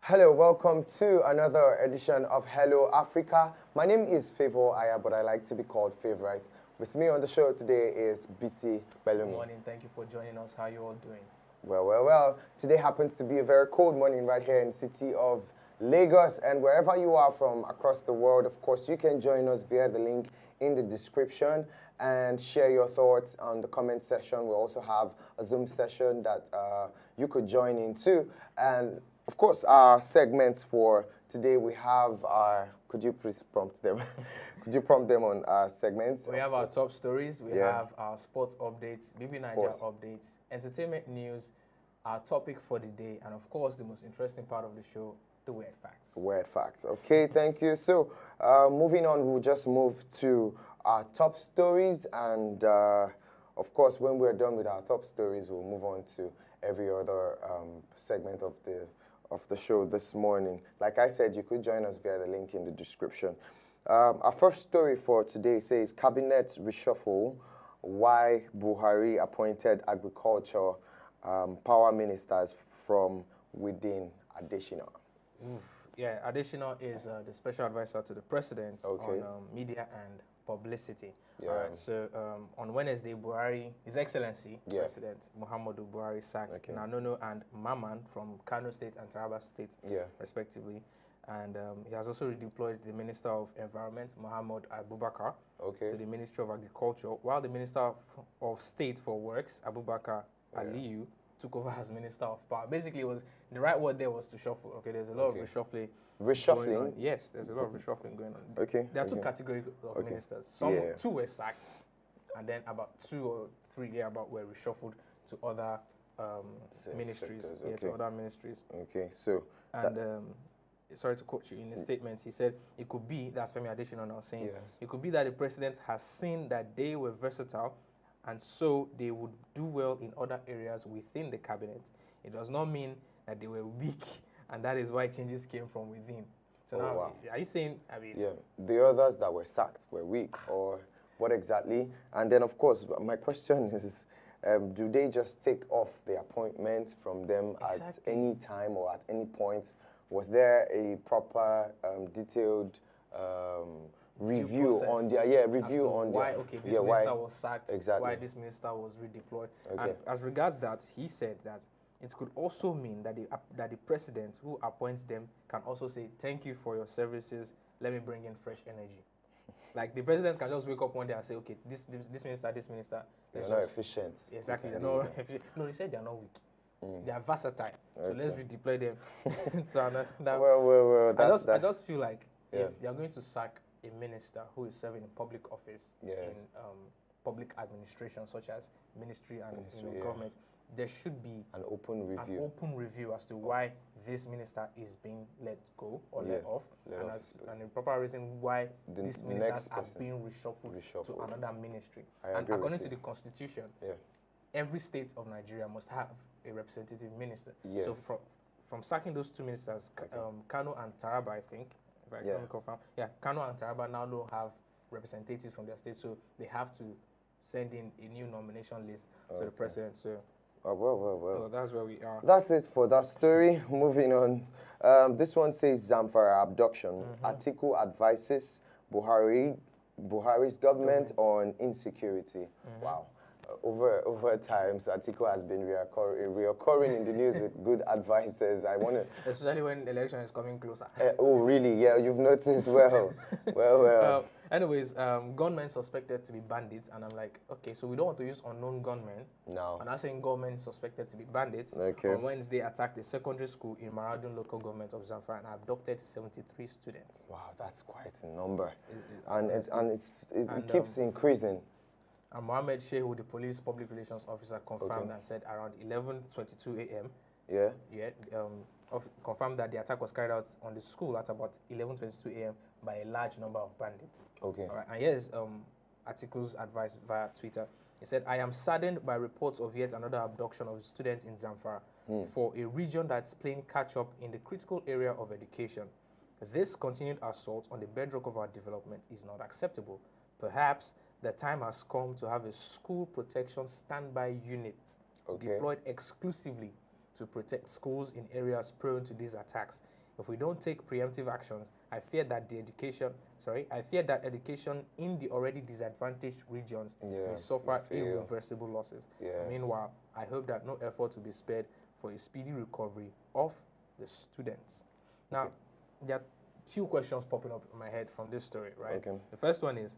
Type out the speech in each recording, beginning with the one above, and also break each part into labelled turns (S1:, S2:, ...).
S1: Hello, welcome to another edition of Hello Africa. My name is Favor Aya, but I like to be called Favorite. With me on the show today is BC Bellumi.
S2: Good morning, thank you for joining us. How are you all doing?
S1: Well. Today happens to be a very cold morning right here in the city of Lagos, and wherever you are from across the world, of course, you can join us via the link in the description and share your thoughts on the comment section. We also have a Zoom session that you could join in too. And of course, our segments for today, we have our, could you please prompt them? Could you prompt them on our segments?
S2: We have our top stories, we have our sports updates, BB Niger updates, entertainment news, our topic for the day, and of course, the most interesting part of the show, the weird facts.
S1: Weird facts. Okay, thank you. So, moving on, we'll just move to our top stories, and of course, when we're done with our top stories, we'll move on to every other segment of the show this morning. Like I said, you could join us via the link in the description. Our first story for today says cabinet reshuffle, why Buhari appointed agriculture power ministers from within Adesina.
S2: Yeah, Adesina is the special advisor to the president on media and publicity.
S1: Yeah.
S2: All right, so on Wednesday, Buhari, His Excellency, President Muhammadu Buhari sacked Nanono and Maman from Kano State and Taraba State, respectively. And he has also redeployed the Minister of Environment, Mohammed Abubakar, to the Ministry of Agriculture, while the Minister of State for Works, Abubakar Aliyu, took over as Minister of Power. Basically, the right word there was to shuffle. Okay, there's a lot of reshuffling.
S1: Reshuffling?
S2: Yes, there's a lot of reshuffling going on.
S1: Okay.
S2: There are two categories of ministers. Two were sacked, and then about 2 or 3 were reshuffled to other ministries. To other ministries.
S1: Okay, so.
S2: And sorry to quote you in the statement. He said it could be, that's Femi Adesina now saying, it could be that the president has seen that they were versatile, and so they would do well in other areas within the cabinet. It does not mean that they were weak, and that is why changes came from within. So are you saying,
S1: the others that were sacked were weak, or what exactly? And then, of course, my question is, do they just take off the appointments from them at any time or at any point? Was there a proper, detailed review on their
S2: why this minister was sacked, why this minister was redeployed? And as regards that, he said that it could also mean that the president who appoints them can also say, thank you for your services, let me bring in fresh energy. Like the president can just wake up one day and say, okay, this minister,
S1: they're not efficient.
S2: Exactly, they're not efficient. No, he said they're not weak. They are versatile. So let's redeploy them to another.
S1: Well,
S2: I just feel like if you're going to sack a minister who is serving in public office in public administration, such as ministry and government, there should be
S1: an open review
S2: as to why this minister is being let go or let off, and a proper reason why these ministers are being reshuffled to another ministry. And according to the constitution, every state of Nigeria must have a representative minister. So from sacking those two ministers, Kano and Taraba, I think, if I can confirm, Kano and Taraba now don't have representatives from their state, so they have to send in a new nomination list to the president. So. So that's where we are.
S1: That's it for that story. Moving on. This one says Zamfara abduction. Atiku advises Buhari's government on insecurity. Wow. Over time, Atiku has been reoccurring in the news with good advices.
S2: Especially when the election is coming closer.
S1: Oh, really? Yeah, you've noticed. Well.
S2: Anyways, gunmen suspected to be bandits, and I'm like, okay, so we don't want to use unknown gunmen.
S1: No.
S2: I'm not saying gunmen suspected to be bandits. On Wednesday, attacked a secondary school in Maradun local government of Zamfara and abducted 73 students. Wow,
S1: that's quite a number. It keeps increasing.
S2: And Mohammed Shehu, the police public relations officer, confirmed and said around 11:22 a.m. Confirmed that the attack was carried out on the school at about 11:22 a.m. by a large number of bandits. All right. And here's Atiku's advice via Twitter. He said, I am saddened by reports of yet another abduction of students in Zamfara for a region that's playing catch-up in the critical area of education. This continued assault on the bedrock of our development is not acceptable. Perhaps the time has come to have a school protection standby unit deployed exclusively to protect schools in areas prone to these attacks. If we don't take preemptive actions, I fear that education in the already disadvantaged regions may suffer irreversible losses. Meanwhile, I hope that no effort will be spared for a speedy recovery of the students. Now, there are two questions popping up in my head from this story, right?
S1: Okay.
S2: The first one is,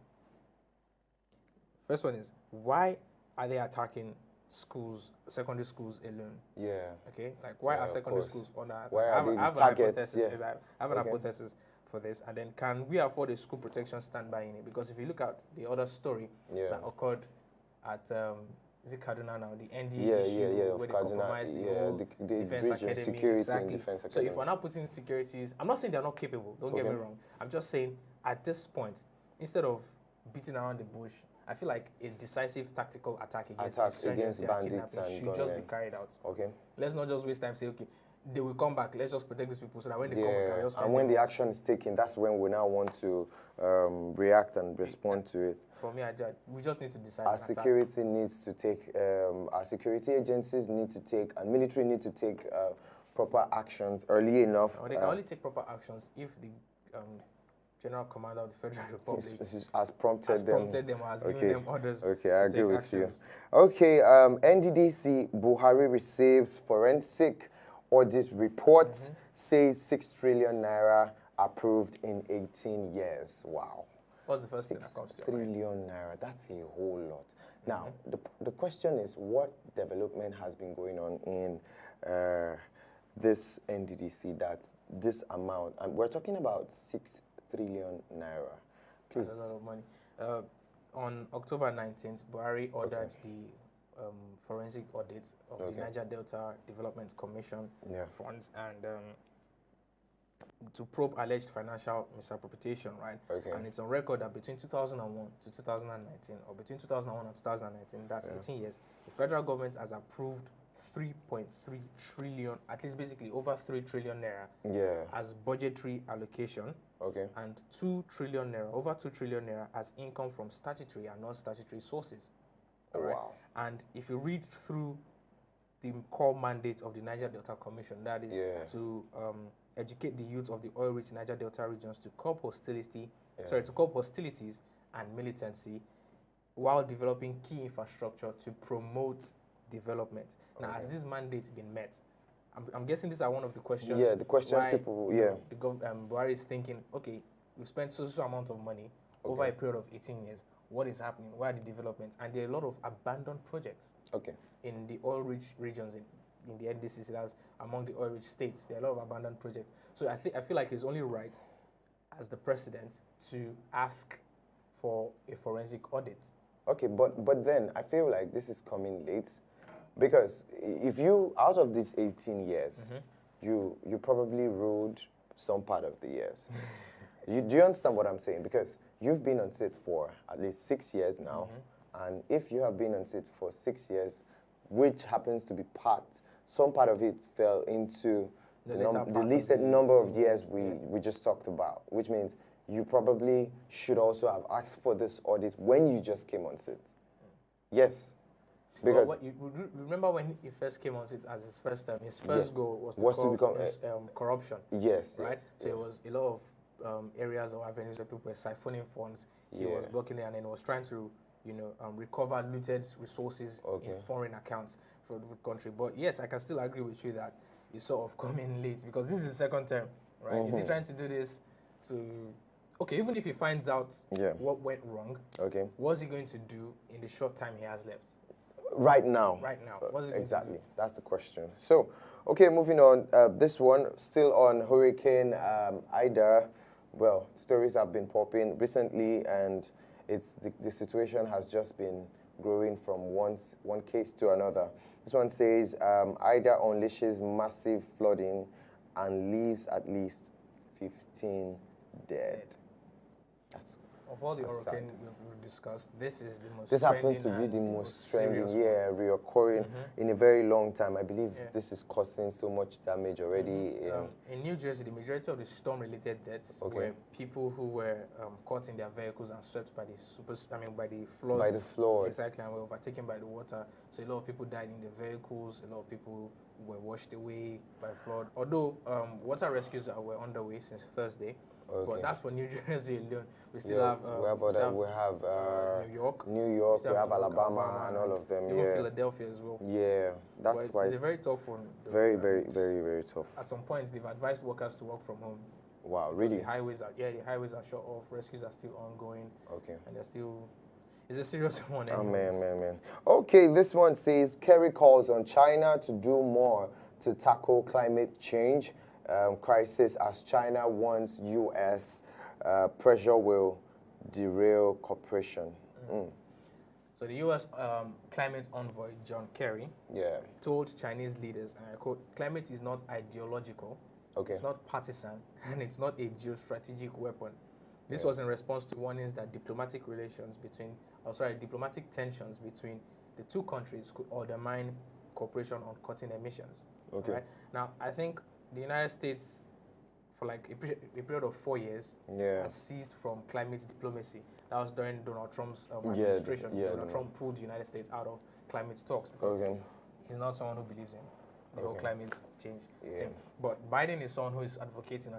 S2: why are they attacking schools, secondary schools alone?
S1: Yeah.
S2: Okay. Like, why are secondary schools under attack?
S1: Why are they the targets?
S2: I have an hypothesis for this, and then can we afford a school protection standby in it? Because if you look at the other story that occurred at is it Kaduna now, the NDDC where they compromised the defense academy,
S1: security and defense academy.
S2: So if we're not putting securities, I'm not saying they're not capable. Don't get me wrong. I'm just saying at this point, instead of beating around the bush, I feel like a decisive tactical attack against bandits and should just be carried out. Okay. Let's not just waste time. Say, okay, they will come back. Let's just protect these people so that when they come back, just
S1: and when the action is taken, that's when we now want to react and respond to it.
S2: For me, we just need to decide.
S1: Our security needs to take. Our security agencies need to take, and military need to take proper actions early enough.
S2: They can only take proper actions if the General Commander of the Federal Republic
S1: has prompted them
S2: or has given them orders.
S1: Okay, I agree with you. Okay, NDDC Buhari receives forensic audit report, says 6 trillion naira approved in 18 years. Wow.
S2: What's the first thing that comes to your mind?
S1: 6 trillion naira, that's a whole lot. Now, the question is, what development has been going on in this NDDC that this amount, and we're talking about 6 trillion naira. Please.
S2: That's a lot of money. On October 19th, Buhari ordered the forensic audit of the Niger Delta Development Commission funds and to probe alleged financial misappropriation, right? And it's on record that between 2001 to 2019, or between 2001 and 2019, that's 18 years, the federal government has approved 3.3 trillion, at least basically over 3 trillion naira as budgetary allocation, and 2 trillion naira, over 2 trillion naira as income from statutory and non-statutory sources.
S1: Wow.
S2: And if you read through the core mandate of the Niger Delta Commission, that is to educate the youth of the oil-rich Niger Delta regions to curb hostility, to curb hostilities and militancy while developing key infrastructure to promote development. Now, has this mandate been met? I'm guessing these are one of the questions.
S1: Yeah, the questions people,
S2: the Buhari is thinking, okay, we've spent so amount of money over a period of 18 years. What is happening? Where are the developments? And there are a lot of abandoned projects in the oil-rich regions in the NDDC, that's among the oil-rich states. There are a lot of abandoned projects. So I feel like it's only right as the president to ask for a forensic audit.
S1: Okay, but then I feel like this is coming late. Because if you, out of these 18 years, you probably ruled some part of the years. Do you understand what I'm saying? Because you've been on sit for at least 6 years now. And if you have been on sit for 6 years, which happens to be some part of it fell into the least number of years we just talked about, which means you probably should also have asked for this audit when you just came on sit. Yes. Because
S2: you remember when he first came on it as his first time, his first goal was to become corruption.
S1: Yes.
S2: Right? So it was a lot of areas or avenues where people were siphoning funds. He was blocking it and then was trying to, recover looted resources in foreign accounts for the country. But yes, I can still agree with you that it's sort of coming late because this is his second term, right? Is he trying to do this to... Okay, even if he finds out what went wrong, what's he going to do in the short time he has left?
S1: Right now.
S2: What's it
S1: exactly? That's the question. So, okay, moving on. This one, still on Hurricane Ida. Well, stories have been popping recently, and it's the situation has just been growing from one case to another. This one says Ida unleashes massive flooding and leaves at least 15 dead. That's
S2: Of all the hurricanes we've discussed, this is the most.
S1: This happens to be the most trending, reoccurring in a very long time. I believe this is causing so much damage already.
S2: In New Jersey, the majority of the storm-related deaths were people who were caught in their vehicles and swept by by the floods.
S1: By the flood.
S2: Exactly, and were overtaken by the water. So a lot of people died in their vehicles. A lot of people were washed away by flood. Although water rescues were underway since Thursday. But that's for New Jersey alone. We still have New York,
S1: we have Alabama and all of them.
S2: Even Philadelphia as well.
S1: Yeah, that's why
S2: it's a very tough one.
S1: Very, very, very, very tough.
S2: At some point, they've advised workers to work from home.
S1: Wow, really?
S2: The highways are shut off. Rescues are still ongoing.
S1: Okay.
S2: And they're still. It's a serious one.
S1: Oh man. Okay, this one says Kerry calls on China to do more to tackle climate change crisis as China warns U.S. Pressure will derail cooperation.
S2: So the U.S. climate envoy John Kerry told Chinese leaders, and I quote, "Climate is not ideological, it's not partisan, and it's not a geostrategic weapon." This was in response to warnings that diplomatic tensions between the two countries could undermine cooperation on cutting emissions.
S1: Okay.
S2: Right? Now, I think the United States, for like a period of 4 years, has ceased from climate diplomacy. That was during Donald Trump's administration. Donald Trump pulled the United States out of climate talks because he's not someone who believes in the whole climate change thing. But Biden is someone who is advocating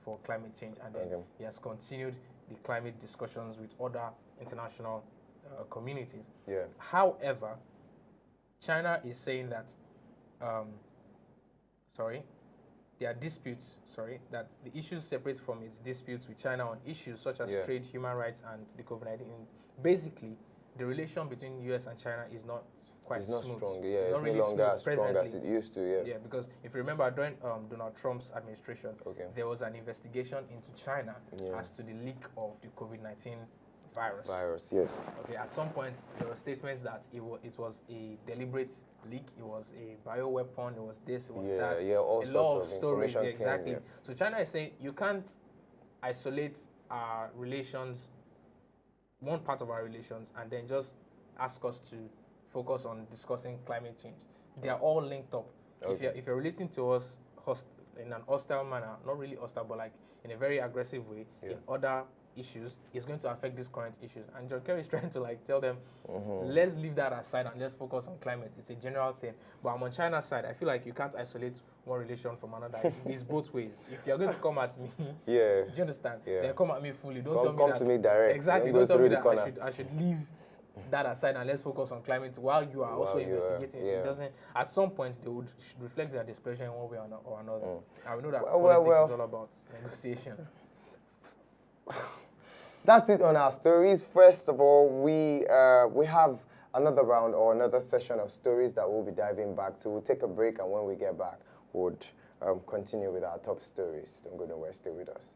S2: for climate change, and then he has continued the climate discussions with other international communities. However, China is saying that there are disputes, that the issues separate from its disputes with China on issues such as trade, human rights, and the COVID-19. Basically, the relation between U.S. and China is not quite smooth.
S1: It's not strong, it's no longer as strong as it used to,
S2: Yeah, because if you remember, during Donald Trump's administration, there was an investigation into China as to the leak of the COVID-19 virus.
S1: Yes.
S2: Okay, at some point, there were statements that it was a deliberate leak, it was a bioweapon, it was this, it was that.
S1: All
S2: a lot of
S1: sorts
S2: stories, exactly. So China is saying you can't isolate our relations, one part of our relations, and then just ask us to focus on discussing climate change. They are all linked up. If you're relating to us in an hostile manner, not really hostile, but like in a very aggressive way, in other issues, it's going to affect these current issues. And John Kerry is trying to tell them, let's leave that aside and let's focus on climate. It's a general thing. But I'm on China's side. I feel like you can't isolate one relation from another. It's both ways. If you're going to come at me, do you understand? Then come at me fully. Don't tell me that.
S1: Come to me direct.
S2: Exactly. Don't tell me that I should leave that aside and let's focus on climate while you are also investigating. It doesn't. At some point, they would reflect their displeasure in one way or another. And we know that politics is all about negotiation.
S1: That's it on our stories. First of all, we have another round or another session of stories that we'll be diving back to. We'll take a break, and when we get back, we'll continue with our top stories. Don't go nowhere. Stay with us.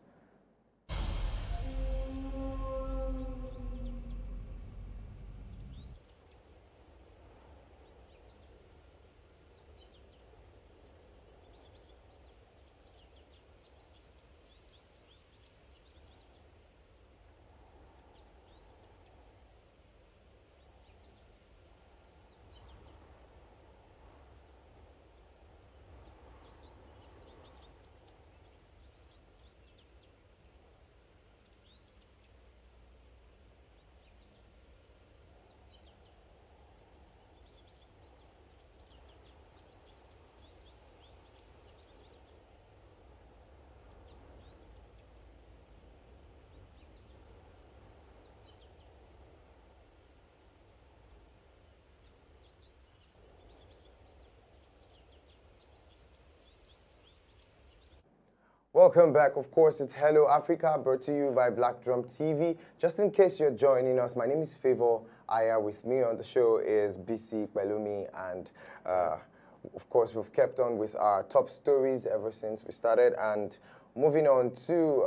S1: Welcome back. Of course, it's Hello Africa, brought to you by Black Drum TV. Just in case you're joining us, my name is Favor Aya. With me on the show is BC Belumi, and of course, we've kept on with our top stories ever since we started, and moving on to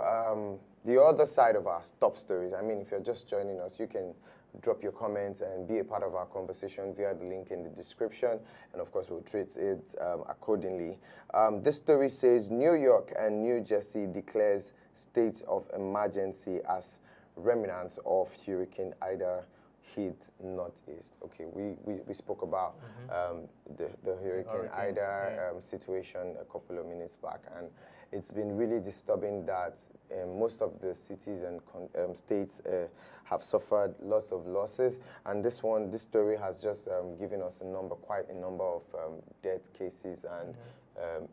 S1: the other side of our top stories. I mean, if you're just joining us, you can drop your comments and be a part of our conversation via the link in the description, and of course we'll treat it accordingly. This story says New York and New Jersey declares states of emergency as remnants of Hurricane Ida hit northeast. Okay, we spoke about the Hurricane Ida situation a couple of minutes back, and it's been really disturbing that most of the cities and states have suffered lots of losses, and this story has just given us quite a number of death cases and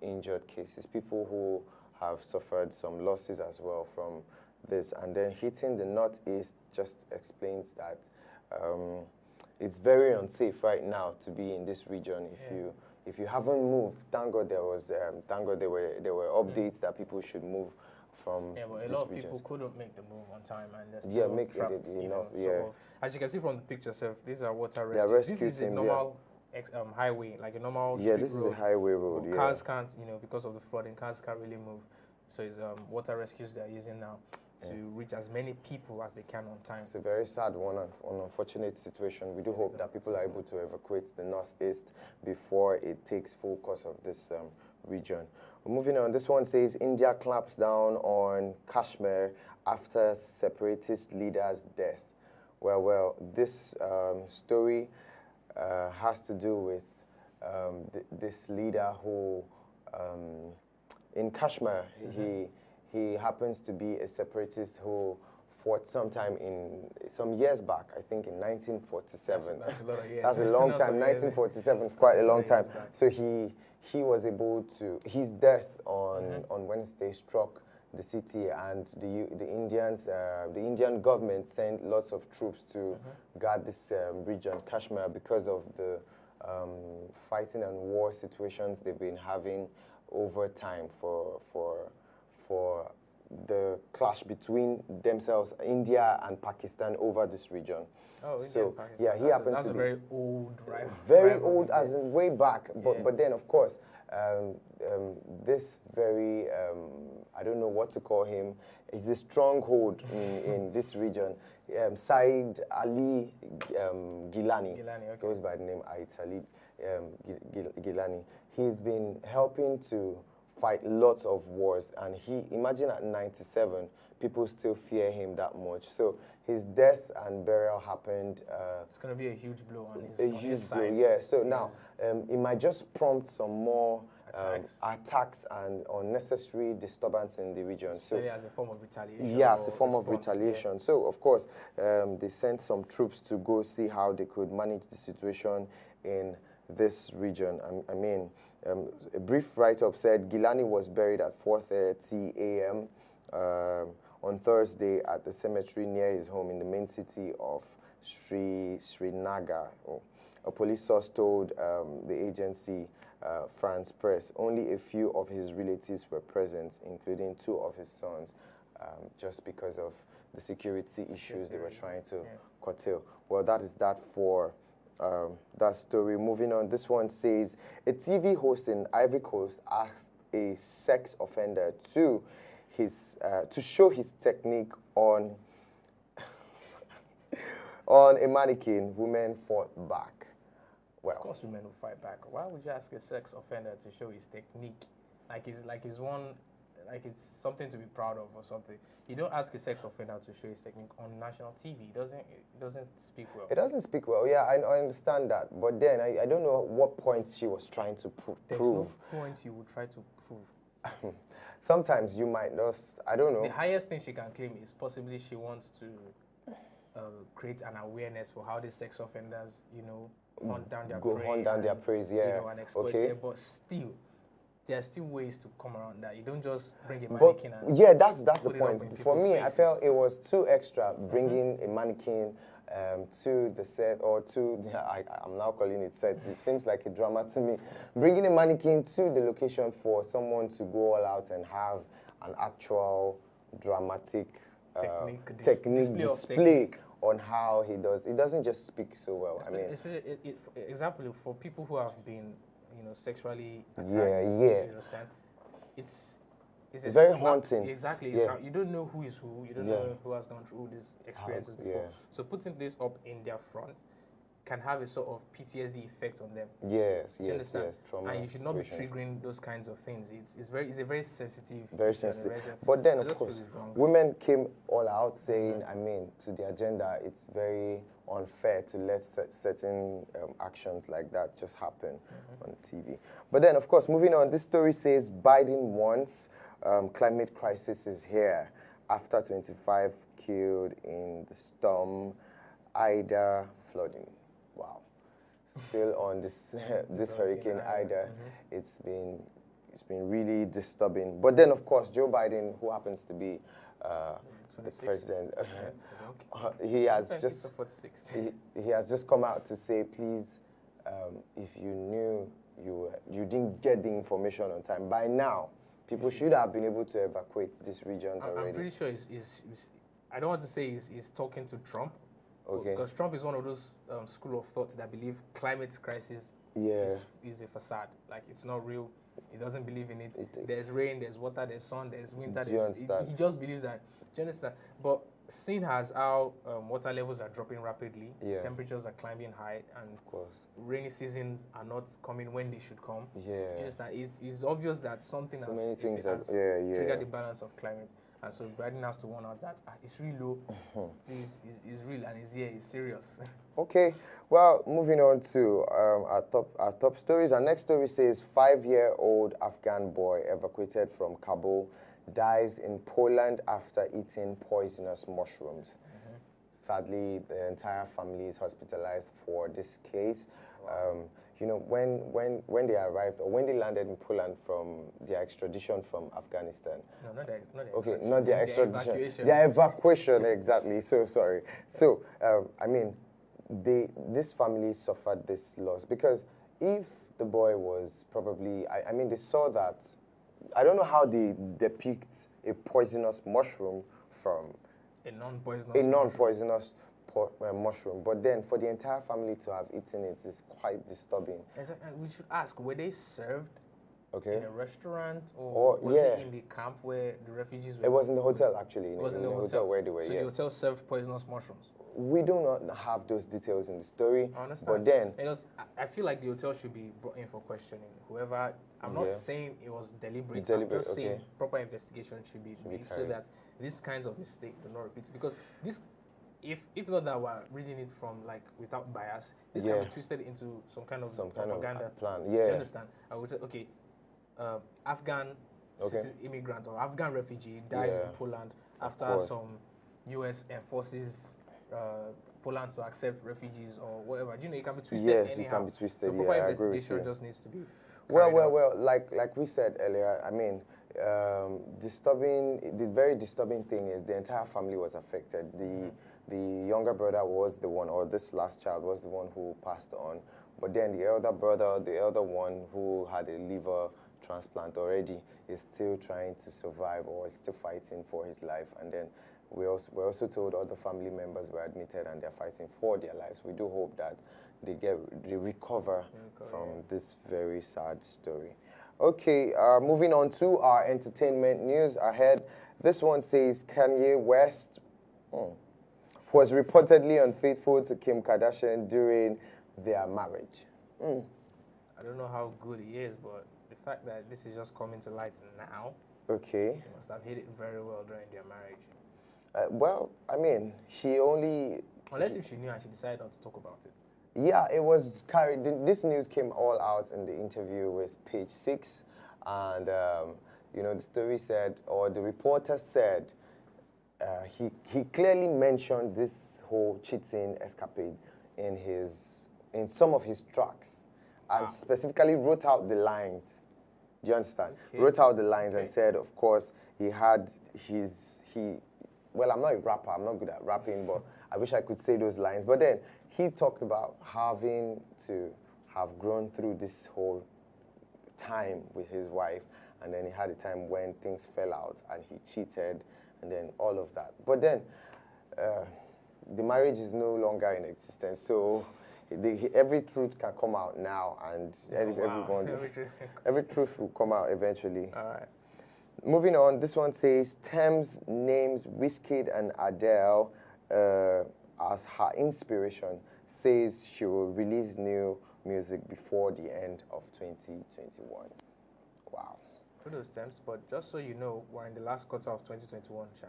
S1: injured cases, people who have suffered some losses as well from this. And then hitting the northeast just explains that it's very unsafe right now to be in this region. If you haven't moved, thank God there were updates that people should move from.
S2: Yeah, but a lot of people couldn't make the move on time, and they're still trapped,
S1: enough.
S2: Sort of. As you can see from the picture, these are water rescues. This is a normal highway, like a normal street road.
S1: This is a highway road.
S2: Cars can't, because of the flooding, cars can't really move. So it's water rescues they're using now to reach as many people as they can on time. It's
S1: a very sad one, an unfortunate situation. We do hope that people are able to evacuate the northeast before it takes full course of this region. Moving on, this one says India clamps down on Kashmir after separatist leader's death. Well, this story has to do with this leader who, in Kashmir, he happens to be a separatist who fought some years back, I think in 1947.
S2: That's a lot of years.
S1: That's a long time. 1947 is quite a long time. So he was able to, his death on Wednesday struck the city, and the Indian government sent lots of troops to guard this region, Kashmir, because of the fighting and war situations they've been having over time for the clash between themselves, India and Pakistan, over this region.
S2: Oh,
S1: so
S2: India,
S1: he happens
S2: to be
S1: a
S2: very old, right?
S1: Very old, as in way back. But then, of course, this very I don't know what to call him. He's a stronghold in this region. Said Ali Gilani, goes by the name Ait Ali Gilani. He's been helping to fight lots of wars, and imagine at 97, people still fear him that much. So his death and burial happened.
S2: It's going to be a huge blow on his,
S1: huge blow, yeah. So now, it might just prompt some more attacks and unnecessary disturbance in the region.
S2: So as a form of retaliation.
S1: Yeah, as a form of retaliation. Yeah. So, of course, they sent some troops to go see how they could manage the situation in this region. I mean, a brief write-up said Gilani was buried at 4:30 a.m. On Thursday at the cemetery near his home in the main city of Srinagar. A police source told the agency France Press only a few of his relatives were present, including two of his sons, just because of the security issues they were trying to curtail. Well, that is that for that story. Moving on, this one says a TV host in Ivory Coast asked a sex offender to show his technique on a mannequin. Women fought back. Well,
S2: of course, women will fight back. Why would you ask a sex offender to show his technique? Like it's something to be proud of or something. You don't ask a sex offender to show his technique on national TV. It doesn't speak well.
S1: It doesn't speak well. Yeah, I understand that. But then I don't know what point she was trying to prove.
S2: There's no point you would try to prove.
S1: Sometimes you might just, I don't know.
S2: The highest thing she can claim is possibly she wants to create an awareness for how these sex offenders, hunt down their praise,
S1: yeah.
S2: And exploit them. But still, there are still ways to come around that. You don't just bring a mannequin and
S1: yeah, that's the point. For me, faces. I felt it was too extra bringing a mannequin to the set, or I'm now calling it set. It seems like a drama to me. Bringing a mannequin to the location for someone to go all out and have an actual dramatic technique display on how he does. It doesn't just speak so well.
S2: Example for people who have been, sexually attacked.
S1: Yeah.
S2: You understand? It's
S1: very haunting.
S2: Exactly.
S1: Yeah.
S2: You don't know who is who. You don't know who has gone through these experiences before. So putting this up in their front can have a sort of PTSD effect on them.
S1: Yes,
S2: Do you understand?
S1: yes. Trauma
S2: and you should not be
S1: situations.
S2: triggering those kinds of things. It's a very sensitive.
S1: Very sensitive. But then, of course, women came all out saying, I mean, to the agenda, it's very unfair to let certain actions like that just happen on TV. But then, of course, moving on, this story says Biden wants climate crisis is here after 25 killed in the storm Ida flooding. Wow. Still on this this Hurricane Ida. It's been really disturbing. But then, of course, Joe Biden, who happens to be the president, he has just come out to say, please, if you knew you didn't get the information on time by now, people should have been able to evacuate these regions already.
S2: I'm pretty sure I don't want to say he's talking to Trump.
S1: Okay.
S2: Because Trump is one of those school of thought that believe climate crisis is a facade. Like, it's not real. He doesn't believe in it. There's rain, there's water, there's sun, there's winter. He just believes that. Do you understand? But seeing as how water levels are dropping rapidly, temperatures are climbing high, and
S1: of course,
S2: rainy seasons are not coming when they should come.
S1: Yeah.
S2: Do you understand? It's obvious that something has triggered the balance of climate. And so Biden has to warn out that it's really low, it's real, and it's here, it's serious.
S1: Okay, well, moving on to our top stories. Our next story says 5-year-old Afghan boy evacuated from Kabul dies in Poland after eating poisonous mushrooms. Sadly, the entire family is hospitalized for this case. Wow. You know, when they arrived, or when they landed in Poland from their extradition from Afghanistan.
S2: No, not their
S1: okay, not their extradition.
S2: Evacuation.
S1: Their evacuation, exactly. So sorry. So, I mean, this family suffered this loss because if the boy was probably, I mean, they saw that, I don't know how they depict a poisonous mushroom from
S2: a non-poisonous
S1: mushroom, but then for the entire family to have eaten it is quite disturbing.
S2: And we should ask, were they served in a restaurant
S1: or
S2: was it in the camp where the refugees were?
S1: It was in the hotel, actually.
S2: It was in the
S1: hotel where they were,
S2: So the hotel served poisonous mushrooms?
S1: We do not have those details in the story.
S2: I understand.
S1: But then...
S2: Because I feel like the hotel should be brought in for questioning. Whoever... I'm not saying it was deliberate. I'm just saying proper investigation should be made so that these kinds of mistakes do not repeat. Because this... If not that we're reading it from, like, without bias, this can be twisted into some kind of propaganda
S1: plan.
S2: Do you understand? I would say, okay, Afghan immigrant or Afghan refugee dies in Poland after some U.S. enforces Poland to accept refugees or whatever. You know, it can be twisted anyhow. Yes, it can be twisted. So proper investigation just needs to be
S1: well, like we said earlier, I mean, the very disturbing thing is the entire family was affected. The younger brother was the one, or this last child was the one who passed on. But then the elder brother, the elder one who had a liver transplant already, is still trying to survive or is still fighting for his life. And then we're also told other family members were admitted and they're fighting for their lives. We do hope that they recover from this very sad story. Okay, moving on to our entertainment news ahead. This one says Kanye West was reportedly unfaithful to Kim Kardashian during their marriage.
S2: I don't know how good he is, but the fact that this is just coming to light now,
S1: he
S2: must have hit it very well during their marriage.
S1: Well, I mean, she only...
S2: Unless if she knew and she decided not to talk about it.
S1: Yeah, it was carried. This news came all out in the interview with Page 6. And, you know, the story said, or the reporter said, he clearly mentioned this whole cheating escapade in some of his tracks, and specifically wrote out the lines. Do you understand? Wrote out the lines and said, of course, he had well, I'm not a rapper, I'm not good at rapping, but I wish I could say those lines. But then he talked about having to have grown through this whole time with his wife, and then he had a time when things fell out and he cheated, and then all of that. But then the marriage is no longer in existence, so every truth can come out now, and every truth will come out eventually.
S2: All right.
S1: Moving on, this one says Thames names Wizkid and Adele as her inspiration, says she will release new music before the end of 2021. Wow.
S2: To those terms, but just so you know, we're in the last quarter of 2021, Sha.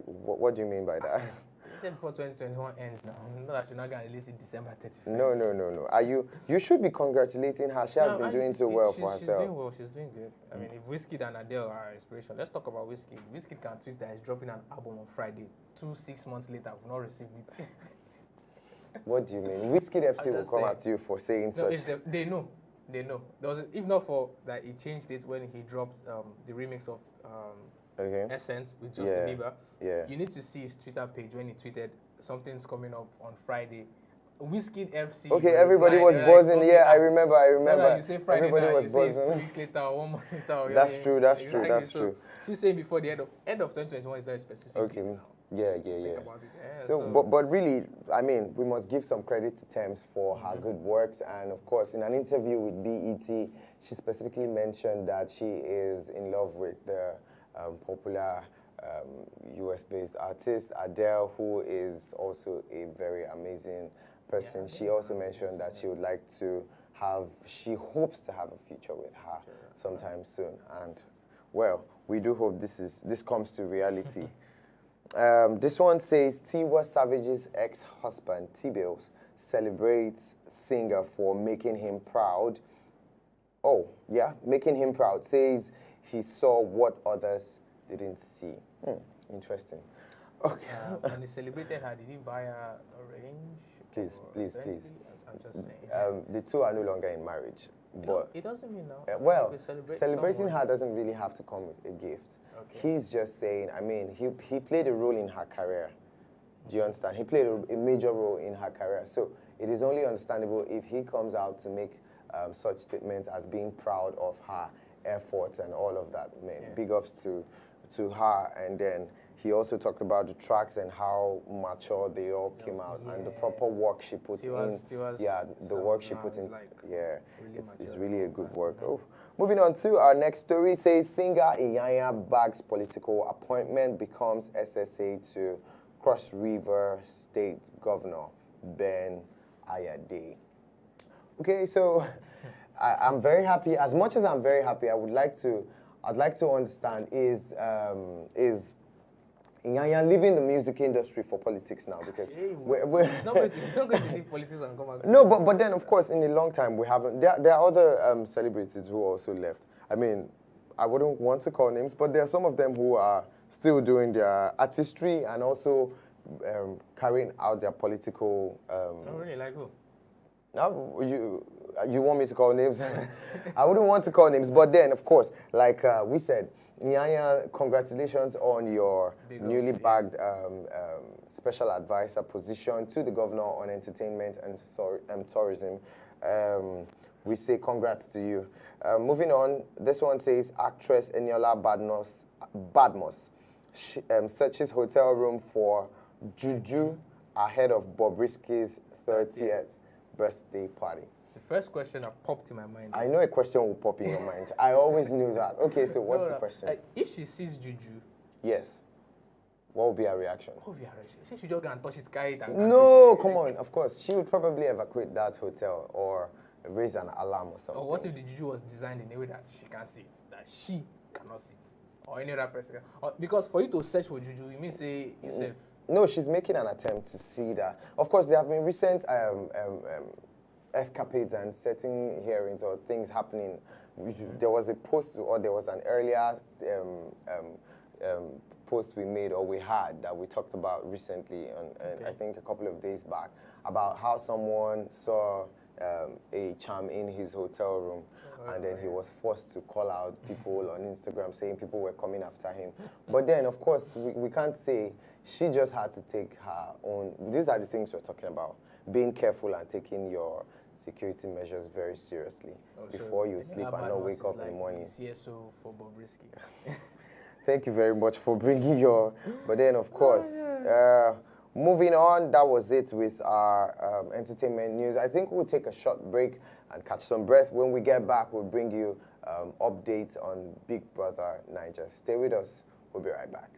S1: What do you mean by that?
S2: You said before 2021 ends now. Not that you're not going to release it December 31st.
S1: No. You should be congratulating her. She has been doing so well for herself.
S2: She's doing well. She's doing good. I mean, if Wizkid and Adele are inspiration, let's talk about Wizkid. Wizkid can tweet that he's dropping an album on Friday. 6 months later, we've not received it.
S1: What do you mean? Wizkid FC will come at you for saying such.
S2: They know. If not for that, he changed it when he dropped the remix of Essence with Justin Bieber.
S1: Yeah.
S2: You need to see his Twitter page when he tweeted something's coming up on Friday. Wizkid FC.
S1: Okay, everybody was buzzing. Like, I remember.
S2: You say Friday
S1: everybody
S2: night,
S1: was
S2: you
S1: buzzing.
S2: Say it's 2 weeks later or 1 month later.
S1: That's true. That's true.
S2: She's saying before the end of 2021 is very specific.
S1: Okay. Yeah.
S2: Think about it. Yeah,
S1: so, but really, I mean, we must give some credit to Thames for her good works. And of course, in an interview with BET, she specifically mentioned that she is in love with the popular US-based artist Adele, who is also a very amazing person. She also mentioned that she would like to she hopes to have a future with her sometime soon. And well, we do hope this comes to reality. This one says Tiwa Savage's ex-husband, T-Bills, celebrates singer for making him proud. Oh, yeah, making him proud. Says he saw what others didn't see. Interesting. Okay.
S2: And he celebrated her. Did he buy her a range?
S1: Please.
S2: I'm just saying.
S1: The two are no longer in marriage. But
S2: it doesn't mean now.
S1: Well, celebrating her doesn't really have to come with a gift.
S2: Okay.
S1: He's just saying, I mean, he played a role in her career. Do you understand? He played a major role in her career. So it is only understandable if he comes out to make such statements as being proud of her efforts and all of that. Man, big ups to her. And then he also talked about the tracks and how mature they all came out and the proper work she put in. The work she put in.
S2: Like
S1: It's really a good work. Oh. Moving on to our next story, says singer Iyanya bags political appointment, becomes SSA to Cross River State Governor Ben Ayade. Okay, so I'm very happy. As much as I'm very happy, I'd like to understand is Iyanya leaving the music industry for politics now, because
S2: it's not going to leave politics and come back.
S1: No, but then of course in a long time we haven't. There are other celebrities who also left. I mean, I wouldn't want to call names, but there are some of them who are still doing their artistry and also carrying out their political.
S2: I don't really like who.
S1: No, you want me to call names? I wouldn't want to call names, but then of course, like we said, Iyanya, congratulations on your newly bagged special advisor position to the governor on entertainment and tourism. We say congrats to you. Moving on, this one says actress Enola Badmos searches hotel room for Juju ahead of Bobrisky's 30th birthday party.
S2: The first question that popped in my mind is,
S1: I know a question will pop in your mind. I always knew that. Okay, so what's the question?
S2: If she sees Juju,
S1: yes, what would be her reaction?
S2: What would be her reaction? She should just go and touch it, carry it, and
S1: no, come on. Of course, she would probably evacuate that hotel or raise an alarm or something.
S2: Or what if the Juju was designed in a way that she can't see it, that she cannot see it, or any other person? Because for you to search for Juju, you mean say yourself.
S1: No, she's making an attempt to see that. Of course, there have been recent escapades and certain hearings or things happening. There was a post, or there was an earlier post we made or we had that we talked about recently, I think a couple of days back, about how someone saw a charm in his hotel room, and then he was forced to call out people on Instagram saying people were coming after him. But then, of course, we can't say. She just had to take her own. These are the things we're talking about. Being careful and taking your security measures very seriously before you sleep and not wake up in the morning.
S2: CSO for Bobrisky.
S1: Thank you very much for bringing your. But then, of course, moving on, that was it with our entertainment news. I think we'll take a short break and catch some breath. When we get back, we'll bring you updates on Big Brother Niger. Stay with us. We'll be right back.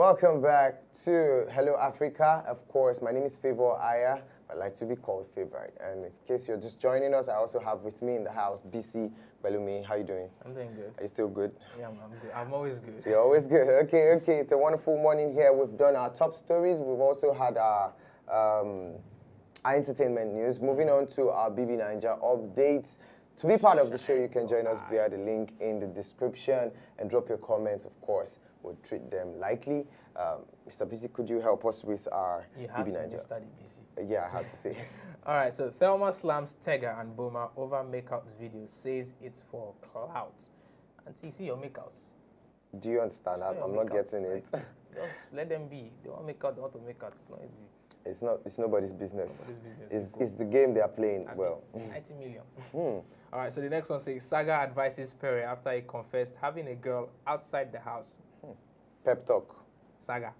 S1: Welcome back to Hello Africa. Of course, my name is Favor Aya. I like to be called Favorite. And in case you're just joining us, I also have with me in the house BC Belumi. How you doing?
S2: I'm doing good.
S1: Are you still good?
S2: Yeah, I'm good. I'm always good.
S1: You're always good. Okay. It's a wonderful morning here. We've done our top stories. We've also had our entertainment news. Moving on to our BB Niger updates. To be part of the show, you can join us via the link in the description and drop your comments, of course. We'll treat them lightly. Mr. BC, could you help us with our BB Niger?
S2: Study BC.
S1: Yeah, I had to say.
S2: All right, so Thelma slams Tega and Boma over makeout video, says it's for clout. Auntie, see your makeout.
S1: Do you understand that? I'm not getting it.
S2: Like, just let them be. They want make out, they want to make out. It's not easy.
S1: It's nobody's business. It's the
S2: cool.
S1: game they are playing.
S2: I
S1: well,
S2: mean, it's 90 million. All right, so the next one says Saga advises Perry after he confessed having a girl outside the house.
S1: Pep talk.
S2: Saga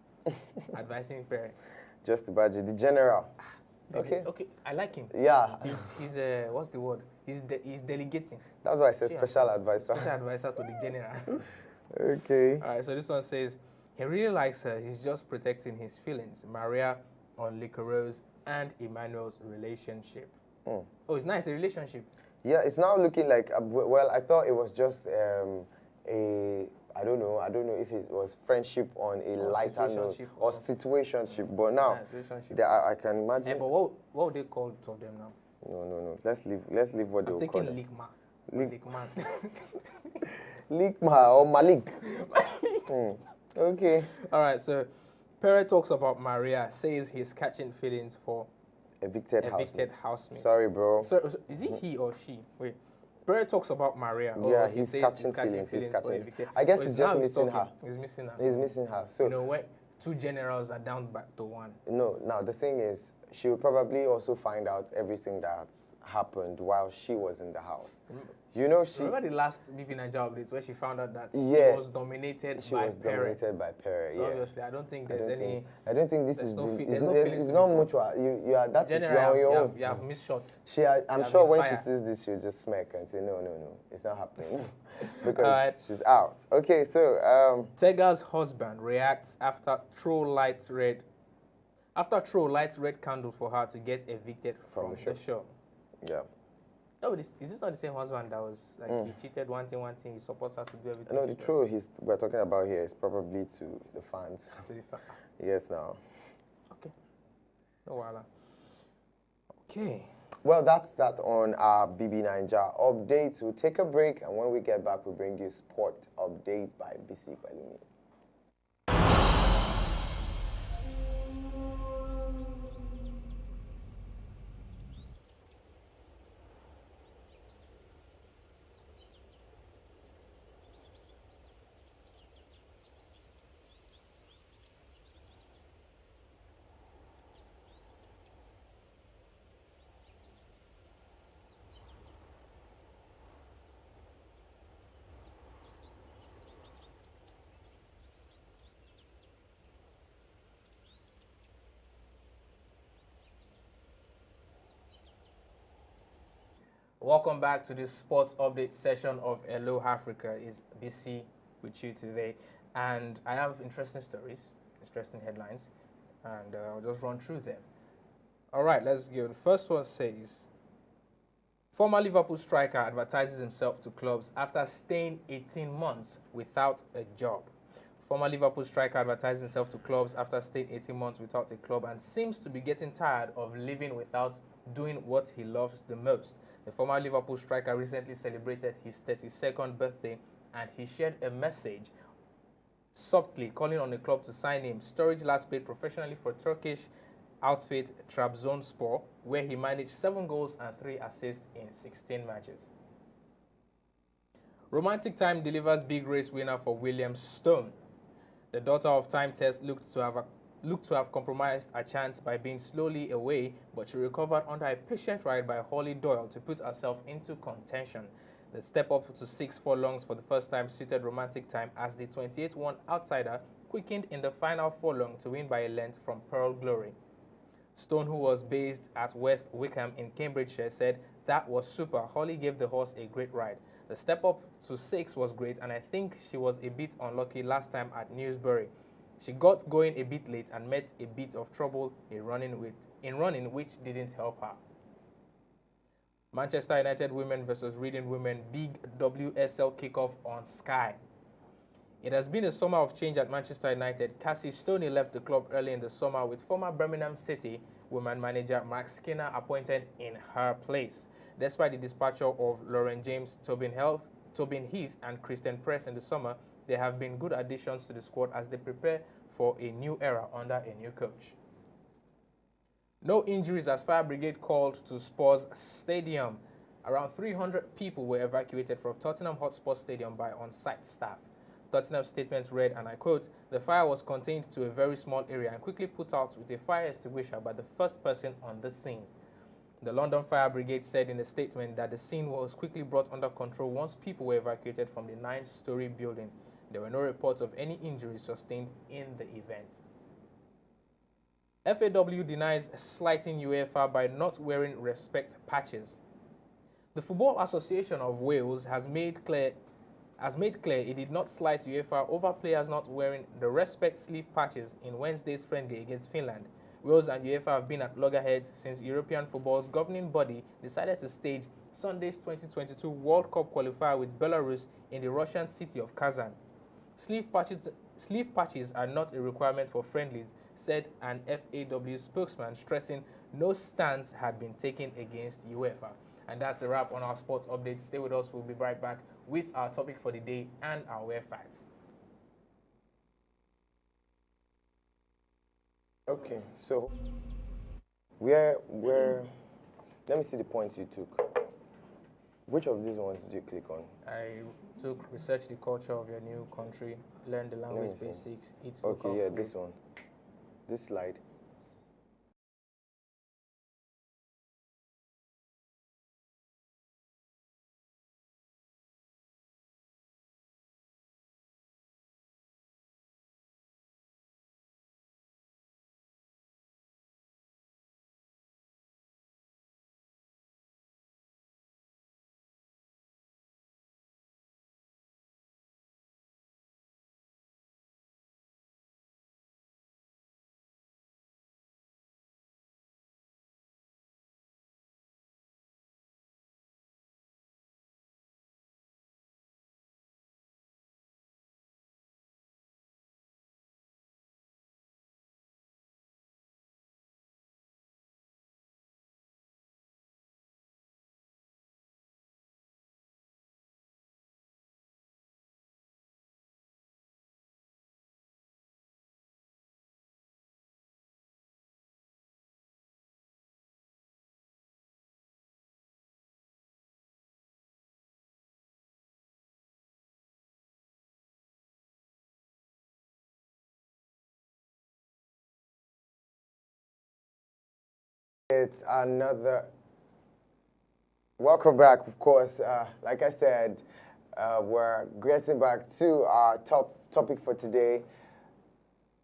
S2: advising Perry.
S1: Just the budget. The general. Okay.
S2: Okay, I like him.
S1: Yeah.
S2: He's what's the word? He's delegating.
S1: That's why I said special advisor.
S2: Special advisor to the general.
S1: Okay.
S2: All right, so this one says he really likes her. He's just protecting his feelings. Maria on Licorose and Emmanuel's relationship. Oh, it's nice, a relationship.
S1: Yeah, it's now looking like, well, I thought it was just I don't know if it was friendship on a lighter note or situationship, but now I can imagine.
S2: But what would they call two of them now?
S1: No. Let's leave what they will call them.
S2: Likma.
S1: Likma or Malik. Okay.
S2: All right, so Perry talks about Maria, says he's catching feelings for
S1: evicted
S2: housemates.
S1: Sorry, bro.
S2: So is it he or she? Wait. Perry talks about Maria.
S1: Yeah, he's catching feelings. I guess he's just missing her.
S2: He's missing her.
S1: He's missing her. So
S2: when two generals are down back to one.
S1: No, now the thing is, she will probably also find out everything that's happened while she was in the house. You know,
S2: remember the last BB Niger updates where she found out that she was dominated by Perry.
S1: So
S2: obviously, I don't think there's any.
S1: I don't think this is. It's
S2: not
S1: mutual. You are that is you are on your own.
S2: You have missed shot.
S1: I'm sure when she sees this, she'll just smirk and say, no, it's not happening. Because she's out. Okay, so
S2: Tega's husband reacts after Troll lights red candle for her to get evicted from the show.
S1: Yeah.
S2: No, is this not the same husband that was like he cheated one thing, he supports her to do everything?
S1: No, the troll we're talking about here is probably to the fans.
S2: To the fans.
S1: Yes, now.
S2: Okay. No wala. Okay.
S1: Well, that's that on our BB Niger updates. We'll take a break, and when we get back, we'll bring you sport update by BC Balumi.
S2: Welcome back to this sports update session of Hello Africa. Is BC with you today, and I have interesting stories, interesting headlines, and I'll just run through them. All right, let's go. The first one says, former Liverpool striker advertises himself to clubs after staying 18 months without a job. Former Liverpool striker advertises himself to clubs after staying 18 months without a club and seems to be getting tired of living without doing what he loves the most. The former Liverpool striker recently celebrated his 32nd birthday, and he shared a message subtly calling on the club to sign him. Sturridge last played professionally for Turkish outfit Trabzonspor, where he managed 7 goals and 3 assists in 16 matches. Romantic Time delivers big race winner for William Stone. The daughter of Time Test looked to have compromised her chance by being slowly away, but she recovered under a patient ride by Holly Doyle to put herself into contention. The step up to 6 furlongs for the first time suited Romantic Time as the 28-1 outsider quickened in the final furlong to win by a length from Pearl Glory. Stone, who was based at West Wickham in Cambridgeshire, said, "That was super. Holly gave the horse a great ride. The step up to 6 was great, and I think she was a bit unlucky last time at Newsbury. She got going a bit late and met a bit of trouble in running, which didn't help her. Manchester United women versus Reading women, big WSL kickoff on Sky. It has been a summer of change at Manchester United. Cassie Stoney left the club early in the summer with former Birmingham City women manager Mark Skinner appointed in her place. Despite the departure of Lauren James, Tobin Heath, and Kristen Press in the summer, there have been good additions to the squad as they prepare for a new era under a new coach. No injuries as Fire Brigade called to Spurs Stadium. Around 300 people were evacuated from Tottenham Hotspur Stadium by on-site staff. Tottenham's statement read, and I quote, "The fire was contained to a very small area and quickly put out with a fire extinguisher by the first person on the scene." The London Fire Brigade said in a statement that the scene was quickly brought under control once people were evacuated from the 9-story building. There were no reports of any injuries sustained in the event. FAW denies slighting UEFA by not wearing respect patches. The Football Association of Wales has made clear it did not slight UEFA over players not wearing the respect sleeve patches in Wednesday's friendly against Finland. Wales and UEFA have been at loggerheads since European football's governing body decided to stage Sunday's 2022 World Cup qualifier with Belarus in the Russian city of Kazan. Sleeve patches are not a requirement for friendlies, said an FAW spokesman, stressing no stance had been taken against UEFA. And that's a wrap on our sports update. Stay with us. We'll be right back with our topic for the day and our wear facts.
S1: Okay, so where let me see the points you took. Which of these ones did you click on?
S2: I took research the culture of your new country, learn the language basics, eat local
S1: Okay, yeah,
S2: food.
S1: this one. This slide. It's another. Welcome back, of course. Like I said, we're getting back to our top topic for today,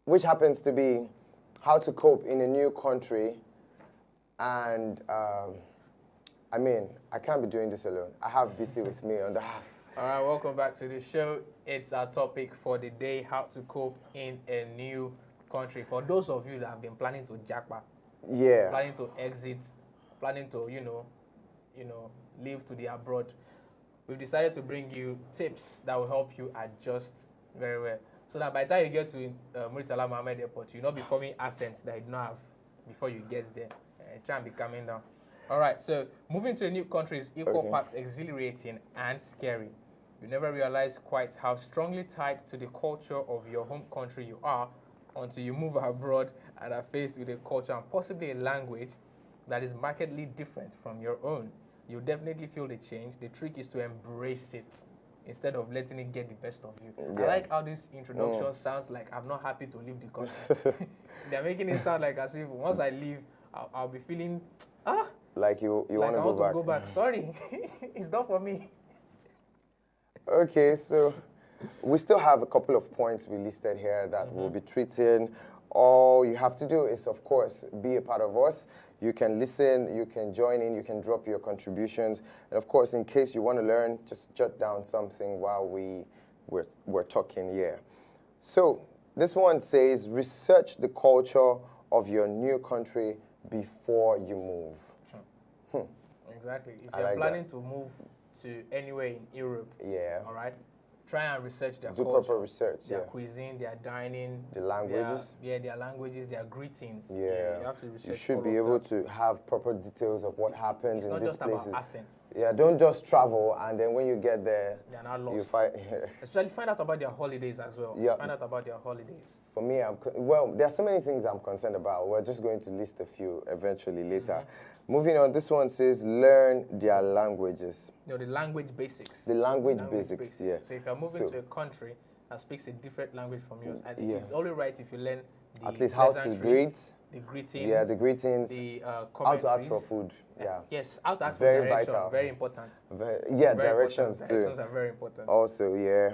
S1: which happens to be how to cope in a new country. And I mean, I can't be doing this alone. I have BC with me on the house.
S2: All right, welcome back to the show. It's our topic for the day, how to cope in a new country. For those of you that have been planning to jackpot, planning to exit, planning to, live to the abroad, we've decided to bring you tips that will help you adjust very well. So that by the time you get to Murtala Mohammed Airport, you'll not be forming accents that you don't have before you get there. Try and be coming down. All right, so moving to a new country is equal parts exhilarating and scary. You never realize quite how strongly tied to the culture of your home country you are until you move abroad and are faced with a culture and possibly a language that is markedly different from your own. You'll definitely feel the change. The trick is to embrace it instead of letting it get the best of you. Yeah. I like how this introduction sounds like I'm not happy to leave the country. They're making it sound like as if once I leave, I'll be feeling,
S1: like you want to
S2: go back. Sorry, it's not for me.
S1: Okay, so we still have a couple of points we listed here that we'll be treating. All you have to do is, of course, be a part of us. You can listen, you can join in, you can drop your contributions. And of course, in case you want to learn, just jot down something while we're talking here. So This one says, research the culture of your new country before you move.
S2: Exactly. If you're planning to move to anywhere in Europe, all right, try and research their culture.
S1: Do proper research,
S2: their cuisine, their dining.
S1: The languages.
S2: Their languages, their greetings.
S1: Yeah.
S2: You have to research.
S1: You should be able to have proper details of what happens in these places.
S2: It's not just about accents.
S1: Yeah, don't just travel and then when you get there,
S2: you're not lost.
S1: You find...
S2: Especially find out about their holidays as well. Yeah. Find out about their holidays.
S1: For me, well, there are so many things I'm concerned about. We're just going to list a few eventually later. Moving on, this one says, learn their languages.
S2: No, the language basics.
S1: The language basics, yeah.
S2: So if you're moving to a country that speaks a different language from yours, I think it's only right if you learn the
S1: at least how to greet.
S2: The greetings.
S1: Yeah, the greetings.
S2: The
S1: how to ask for food. Yeah.
S2: Yes, how to ask
S1: for
S2: direction.
S1: Vital.
S2: Very important.
S1: Directions too.
S2: Directions are very important.
S1: Also, yeah.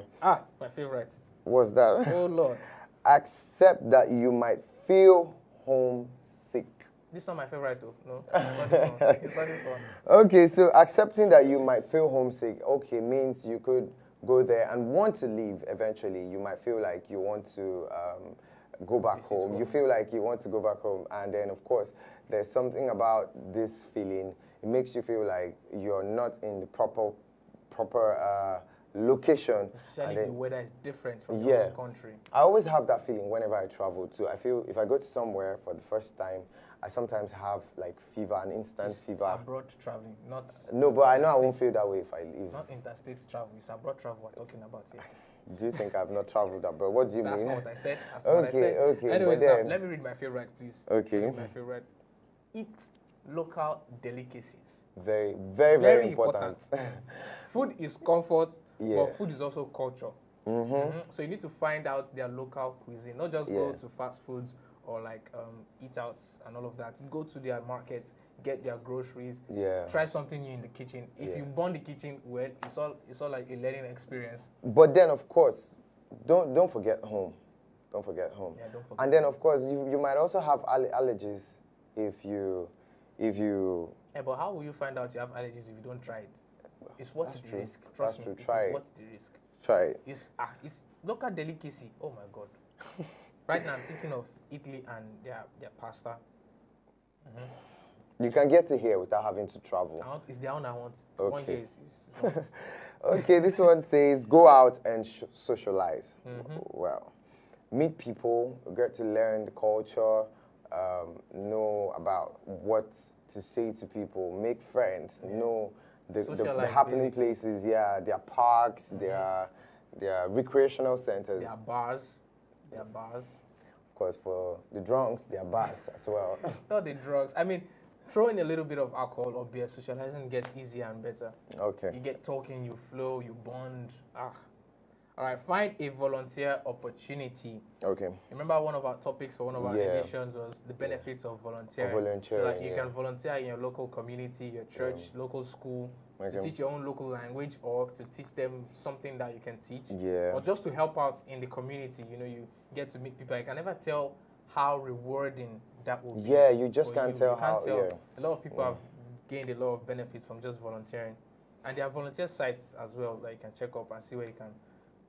S2: My favorite.
S1: What's that?
S2: Oh, Lord.
S1: Accept that you might feel homesick.
S2: This is not my favorite though. No, it's not this one. It's not this one.
S1: Okay, so accepting that you might feel homesick, means you could go there and want to leave eventually. You might feel like you want to go back home. You feel like you want to go back home. And then, of course, there's something about this feeling. It makes you feel like you're not in the proper location.
S2: Especially if the weather is different from your own country. I
S1: always have that feeling whenever I travel too. I feel if I go to somewhere for the first time, I sometimes have like fever, an instant fever.
S2: Abroad traveling, not...
S1: No, but I know I won't feel that way if I leave.
S2: Not interstate travel, it's abroad travel we're talking about here.
S1: Do you think I've not traveled abroad? What do you mean?
S2: That's not what I said. That's not what I said.
S1: Okay.
S2: Anyways, now, let me read my favorite, please.
S1: Okay.
S2: My favorite. Eat local delicacies.
S1: Very, very, very important.
S2: Food is comfort, but food is also culture. So you need to find out their local cuisine, not just go to fast foods or like eat out and all of that. Go to their markets, get their groceries, try something new in the kitchen. If you burn the kitchen, well, it's all like a learning experience.
S1: But then, of course, don't forget home. Don't forget home.
S2: Yeah, don't forget.
S1: And then, of course, you might also have allergies if you.
S2: Yeah, but how will you find out you have allergies if you don't try it? It's what is the risk. Trust me. Try it. What's the risk?
S1: Try it.
S2: It's local delicacy. Oh my God. Right now, I'm thinking of Italy and their pasta.
S1: You can get it here without having to travel.
S2: It's the one I want.
S1: Okay.
S2: One here is not.
S1: Okay, this one says, go out and socialize. Well, meet people, get to learn the culture, know about what to say to people, make friends, know the happening places, their parks, their recreational centers.
S2: Their bars.
S1: Of course, for the drunks, there are bars as well.
S2: Not the drugs. I mean, throw in a little bit of alcohol or beer, socializing gets easier and better.
S1: Okay.
S2: You get talking, you flow, you bond. All right, find a volunteer opportunity.
S1: Okay.
S2: Remember one of our topics for one of our editions was the benefits of volunteering. So that you can volunteer in your local community, your church, local school, to teach your own local language or to teach them something that you can teach. Or just to help out in the community. You know, you get to meet people. You can never tell how rewarding that will be.
S1: Yeah, you just can't tell how.
S2: A lot of people have gained a lot of benefits from just volunteering. And there are volunteer sites as well that you can check up and see where you can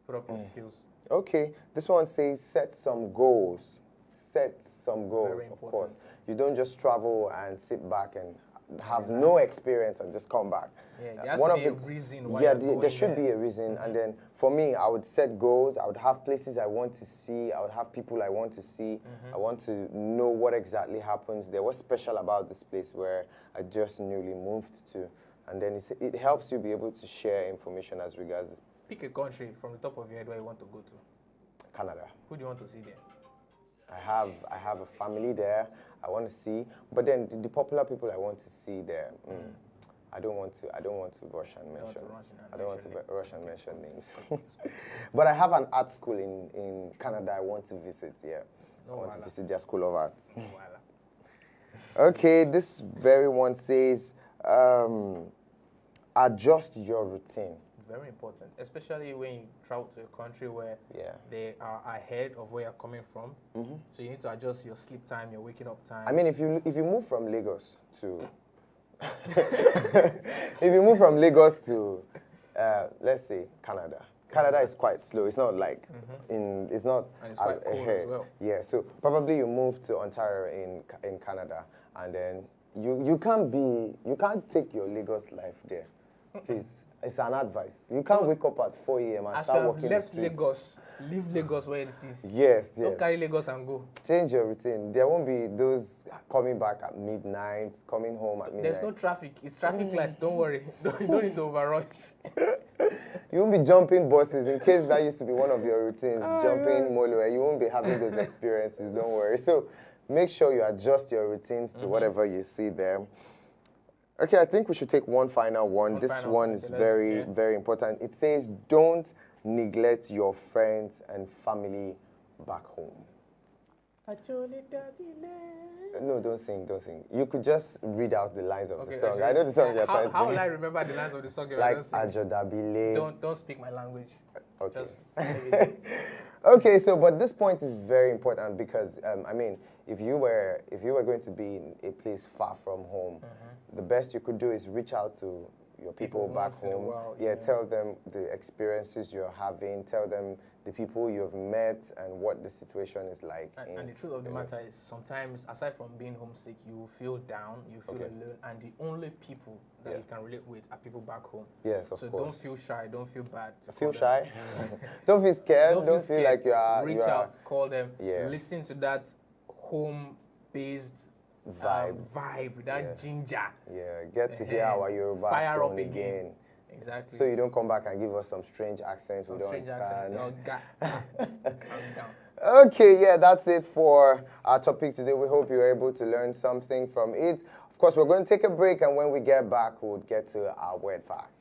S2: put up your skills. Okay,
S1: this one says set some goals. Set some goals, of course. You don't just travel and sit back and have no experience and just come back.
S2: Yeah, there has to be a reason why you're going
S1: there should be a reason. And then for me, I would set goals. I would have places I want to see. I would have people I want to see. I want to know what exactly happens there. What's special about this place where I just newly moved to? And then it helps you be able to share information as regards this.
S2: Pick a country from the top of your head where you want to go to.
S1: Canada.
S2: Who do you want to see there?
S1: I have a family there. I want to see, but then the popular people I want to see there. I don't want to rush and mention. I don't want to rush and mention names. But I have an art school in Canada I want to visit. Yeah, I want to visit their school of arts. Okay, this very one says, adjust your routine.
S2: Very important, especially when you travel to a country where they are ahead of where you're coming from. So you need to adjust your sleep time, your waking up time.
S1: I mean, if you move from Lagos to if you move from Lagos to let's say Canada, Canada is quite slow. It's not like it's not
S2: and it's quite cold as well.
S1: Yeah, so probably you move to Ontario in Canada, and then you can't take your Lagos life there. Please, it's an advice. You can't wake up at 4 a.m. and start walking the streets.
S2: Lagos, leave Lagos where it is.
S1: Yes.
S2: Don't carry Lagos and go.
S1: Change your routine. There won't be those coming back at midnight, coming home at midnight.
S2: There's no traffic. It's traffic lights. Don't worry. You don't need to overrush.
S1: You won't be jumping buses in case that used to be one of your routines, jumping Molo. You won't be having those experiences. Don't worry. So make sure you adjust your routines to whatever you see there. Okay, I think we should take one final one. This one is very, very important. It says, don't neglect your friends and family back home. No, don't sing. You could just read out the lines of the song. I know the song you're trying to sing.
S2: How will I remember the lines of the song?
S1: Like Ajodabile.
S2: Don't speak my language.
S1: Okay.
S2: Just
S1: okay, so but this point is very important because I mean, if you were going to be in a place far from home, the best you could do is reach out to your people back home. Tell them the experiences you're having, tell them the people you've met and what the situation is like.
S2: And the truth of the matter is sometimes, aside from being homesick, you feel down, you feel alone, and the only people that you can relate with are people back home.
S1: Yes, of course.
S2: So don't feel shy, don't feel bad.
S1: Feel shy? Don't feel scared, don't feel like you are...
S2: Reach out, call them, listen to that home-based vibe, that ginger.
S1: Yeah, get to hear our Yoruba
S2: fire up
S1: again.
S2: Exactly.
S1: So you don't come back and give us some strange accents we don't understand. Okay, yeah, that's it for our topic today. We hope you were able to learn something from it. Of course, we're going to take a break, and when we get back, we'll get to our word facts.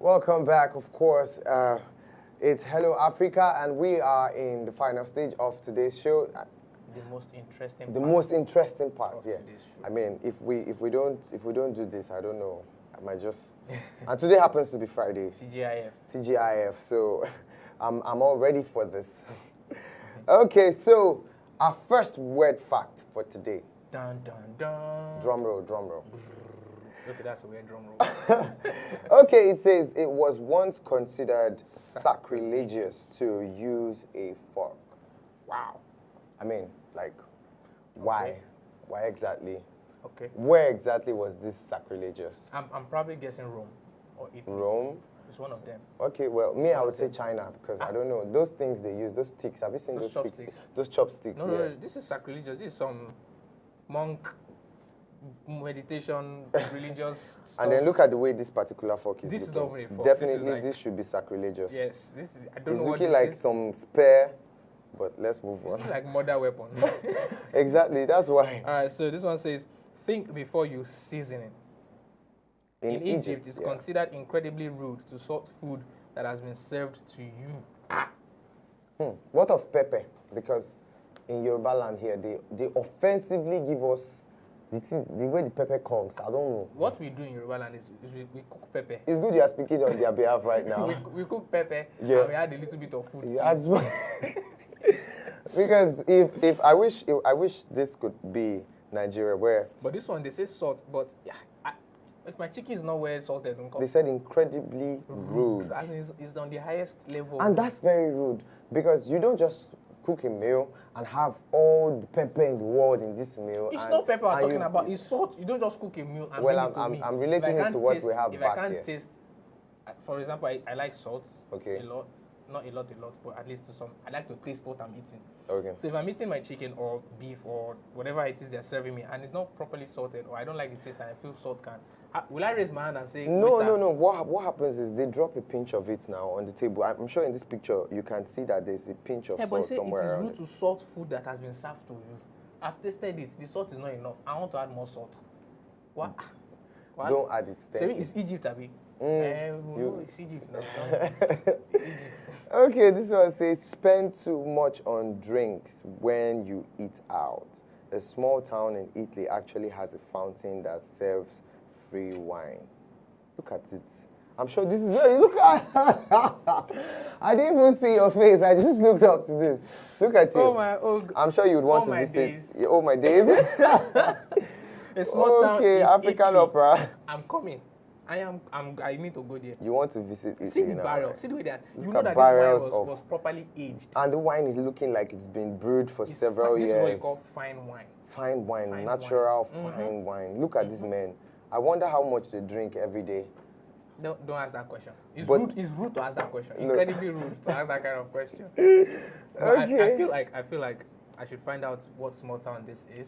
S1: Welcome back, of course. It's Hello Africa, and we are in the final stage of today's show.
S2: The most interesting part.
S1: The most interesting part, yeah.
S2: Show.
S1: I mean, if we don't do this, I don't know. I might just. And today happens to be Friday. TGIF. So, I'm all ready for this. Okay, so our first word fact for today.
S2: Dun dun dun.
S1: Drum roll.
S2: Okay, that's a weird drum roll.
S1: Okay, it says it was once considered sacrilegious to use a fork.
S2: Wow.
S1: I mean, like, why?
S2: Okay.
S1: Why exactly?
S2: Okay.
S1: Where exactly was this sacrilegious?
S2: I'm probably guessing Rome or Italy.
S1: Rome?
S2: It's one of them.
S1: Okay, well, me, I would say China because I don't know. Those things they use, those sticks, have you seen those sticks?
S2: Chopsticks.
S1: Those chopsticks,
S2: No, no, this is sacrilegious. This is some monk meditation, religious stuff.
S1: And then look at the way this particular fork is
S2: This is
S1: looking.
S2: not a fork.
S1: Definitely,
S2: this
S1: should be sacrilegious.
S2: Yes, this is. I don't
S1: It's
S2: know what
S1: looking
S2: this
S1: like
S2: is.
S1: some spare, but let's move on.
S2: It's like murder weapon.
S1: Exactly, that's why.
S2: All right, so this one says, think before you season it. In Egypt, it's considered incredibly rude to salt food that has been served to you.
S1: What of pepper? Because in Yoruba land here, they offensively give us the way the pepper comes. I don't know.
S2: What we do in Yoruba land is we cook pepper.
S1: It's good you are speaking on their behalf right now.
S2: we cook pepper,
S1: Yeah.
S2: and we add a little bit of food.
S1: Yeah, because if I wish this could be Nigeria where.
S2: But this one they say salt, but if my chicken is not well salted, don't come.
S1: They said incredibly rude.
S2: That means it's on the highest level.
S1: And that's very rude because you don't just cook a meal and have all the pepper in the world in this meal.
S2: It's not pepper I'm talking about. It's salt. You don't just cook a meal and bring it to me.
S1: I'm relating it to what we have
S2: if
S1: back
S2: I can't
S1: here.
S2: taste, for example, I like salt.
S1: Okay.
S2: A lot. Not a lot, but at least to some. I like to taste what I'm eating.
S1: Okay.
S2: So if I'm eating my chicken or beef or whatever it is they're serving me and it's not properly salted or I don't like the taste and I feel salt can, will I raise my hand and say,
S1: No. What happens is they drop a pinch of it now on the table. I'm sure in this picture you can see that there's a pinch of salt somewhere
S2: it is
S1: around
S2: rude to salt food that has been served to you. I've tasted it. The salt is not enough. I want to add more salt. What?
S1: Don't add it.
S2: So it's Egypt, Abi. It's Egypt now. It's Egypt.
S1: Okay, this one says spend too much on drinks when you eat out. A small town in Italy actually has a fountain that serves free wine. Look at it. I'm sure this is look at. I didn't even see your face. I just looked up to this. Look at you. I'm sure you'd want to visit. Oh my days.
S2: A small town in
S1: African
S2: Italy.
S1: opera.
S2: I'm coming. I need to go there.
S1: You want to visit Italy?
S2: See the
S1: now,
S2: barrel.
S1: right?
S2: See the way that
S1: Look
S2: you know
S1: at
S2: that
S1: barrels
S2: this wine was properly aged.
S1: And the wine is looking like it's been brewed for several years.
S2: This is what you call fine wine.
S1: Fine wine, natural fine wine. Look at these men. I wonder how much they drink every day.
S2: Don't ask that question. It's rude to ask that question. No. Incredibly rude to ask that kind of question. Okay. I feel like I should find out what small town this is.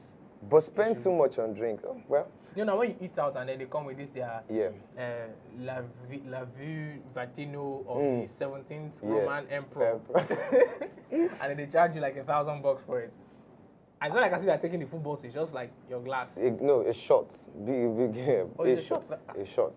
S1: But spend too much on drinks. Oh, well.
S2: You know, when you eat out and then they come with this, La Vue Vatino of the 17th Roman Emperor. And then they charge you like $1,000 for it. It's not like as if you're taking the full bottle, it's just like your glass.
S1: No, a shot. Big
S2: it's a shot?
S1: A shot.